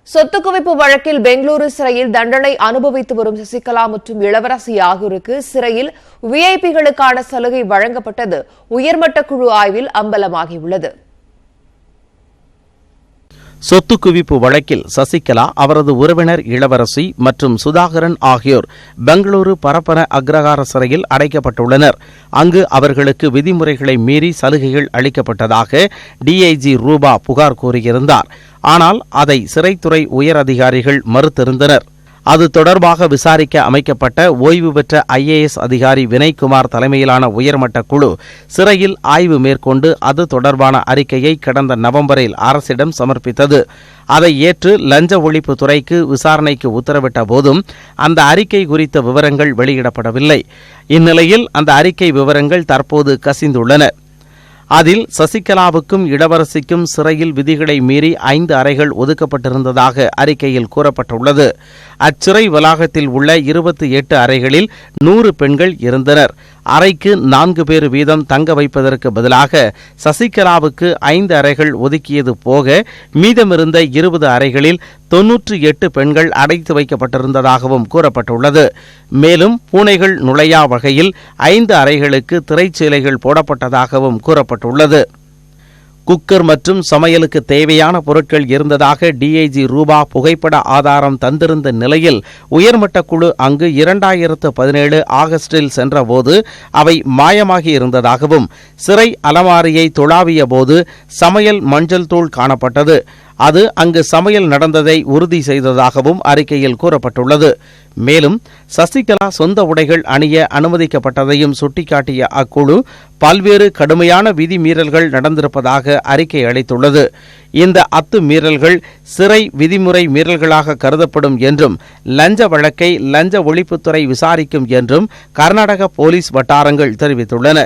சொத்து குவிப்பு வழக்கில் பெங்களூரு சிறையில் தண்டனை அனுபவித்து வரும் சசிகலா மற்றும் இளவரசி ஆகியோருக்கு சிறையில் விஐபிகளுக்கான சலுகை வழங்கப்பட்டது உயர்மட்ட குழு ஆய்வில் அம்பலமாகியுள்ளது. சொத்து குவிப்பு வழக்கில் சசிகலா, அவரது உறவினர் இளவரசி மற்றும் சுதாகரன் ஆகியோர் பெங்களூரு பரப்பன அக்ரஹார சிறையில் அடைக்கப்பட்டுள்ளனர். அங்கு அவர்களுக்கு விதிமுறைகளை மீறி சலுகைகள் அளிக்கப்பட்டதாக டிஐஜி ரூபா புகார் கூறியிருந்தார். ஆனால் அதை சிறைத்துறை உயர் அதிகாரிகள் மறுத்திருந்தனர். அது தொடர்பாக விசாரிக்க அமைக்கப்பட்ட ஓய்வு பெற்ற IAS அதிகாரி வினய்குமார் தலைமையிலான உயர்மட்ட குழு சிறையில் ஆய்வு மேற்கொண்டு அது தொடர்பான அறிக்கையை கடந்த நவம்பரில் அரசிடம் சமர்ப்பித்தது. அதை ஏற்று லஞ்ச ஒழிப்பு துறைக்கு விசாரணைக்கு உத்தரவிட்ட போதும் அந்த அறிக்கை குறித்த விவரங்கள் வெளியிடப்படவில்லை. இந்நிலையில் அந்த அறிக்கை விவரங்கள் தற்போது கசிந்துள்ளன. அதில் சசிகலாவுக்கும் இளவரசிக்கும் சிறையில் விதிகளை மீறி 5 அறைகள் ஒதுக்கப்பட்டிருந்ததாக அறிக்கையில் கூறப்பட்டுள்ளது. அச்சிறை வளாகத்தில் உள்ள 28 அறைகளில் 100 பெண்கள் இருந்தனர். அறைக்கு 4 பேர் வீதம் தங்க வைப்பதற்கு பதிலாக சசிகலாவுக்கு 5 அறைகள் ஒதுக்கியது போக மீதமிருந்த 20 அறைகளில் 98 பெண்கள் அடைத்து வைக்கப்பட்டிருந்ததாகவும் கூறப்பட்டுள்ளது. மேலும் பூனைகள் நுழையா வகையில் 5 அறைகளுக்கு திரைச்சீலைகள் போடப்பட்டதாகவும் கூறப்பட்டுள்ளது. குக்கர் மற்றும் சமையலுக்கு தேவையான பொருட்கள் இருந்ததாக டிஐஜி ரூபா புகைப்பட ஆதாரம் தந்திருந்த நிலையில் உயர்மட்ட குழு அங்கு 2017 ஆகஸ்டில் சென்றபோது அவை மாயமாகி இருந்ததாகவும் சிறை அலமாரியை துளாவிய போது சமையல் மஞ்சள் தூள் காணப்பட்டது. அது அங்கு சமையல் நடந்ததை உறுதி செய்ததாகவும் அறிக்கையில் கூறப்பட்டுள்ளது. மேலும் சசிகலா சொந்த உடைகள் அணிய அனுமதிக்கப்பட்டதையும் சுட்டிக்காட்டிய அக்குழு பல்வேறு கடுமையான விதிமீறல்கள் நடந்திருப்பதாக அறிக்கை அளித்துள்ளது. இந்த அத்துமீறல்கள் சிறை விதிமுறை மீறல்களாக கருதப்படும் என்றும் லஞ்ச வழக்கை லஞ்ச ஒழிப்புத்துறை விசாரிக்கும் என்றும் கர்நாடக போலீஸ் வட்டாரங்கள் தெரிவித்துள்ளன.